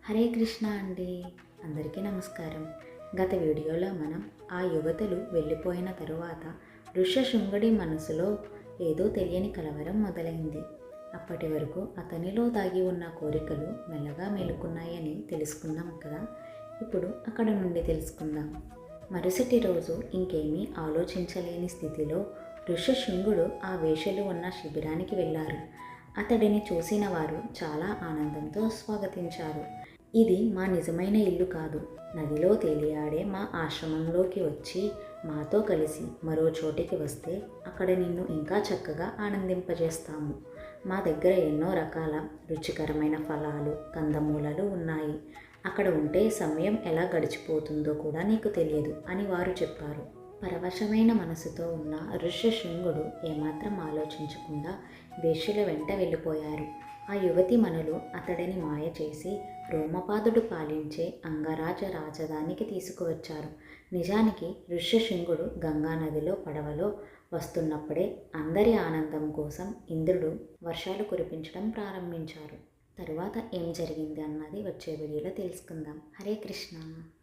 హరే కృష్ణ అండి. అందరికీ నమస్కారం. గత వీడియోలో మనం ఆ యువతులు వెళ్ళిపోయిన తరువాత ఋష్యశృంగుడి మనసులో ఏదో తెలియని కలవరం మొదలైంది. అప్పటి వరకు అతనిలో దాగి ఉన్న కోరికలు మెల్లగా మేలుకున్నాయని తెలుసుకున్నాం కదా. ఇప్పుడు అక్కడ నుండి తెలుసుకుందాం. మరుసటి రోజు ఇంకేమీ ఆలోచించలేని స్థితిలో ఋష్యశృంగుడు ఆ వేషలు ఉన్న శిబిరానికి వెళ్ళారు. అతడిని చూసిన వారు చాలా ఆనందంతో స్వాగతించారు. ఇది మా నిజమైన ఇల్లు కాదు. నదిలో తేలియాడే మా ఆశ్రమంలోకి వచ్చి మాతో కలిసి మరో చోటికి వస్తే అక్కడ నిన్ను ఇంకా చక్కగా ఆనందింపజేస్తాము. మా దగ్గర ఎన్నో రకాల రుచికరమైన ఫలాలు, కందమూలాలు ఉన్నాయి. అక్కడ ఉంటే సమయం ఎలా గడిచిపోతుందో కూడా నీకు తెలియదు అని వారు చెప్పారు. పరవశమైన మనసుతో ఉన్న ఋష్యశృంగుడు ఏమాత్రం ఆలోచించకుండా వేశ్యల వెంట వెళ్ళిపోయారు. ఆ యువతి మనులు అతడిని మాయ చేసి రోమపాదుడు పాలించే అంగరాజ రాజధానికి తీసుకువచ్చారు. నిజానికి ఋష్యశృంగుడు గంగానదిలో పడవలో వస్తున్నప్పుడే అందరి ఆనందం కోసం ఇంద్రుడు వర్షాలు కురిపించడం ప్రారంభించారు. తరువాత ఏం జరిగింది అన్నది వచ్చే వీడియోలో తెలుసుకుందాం. హరే కృష్ణ.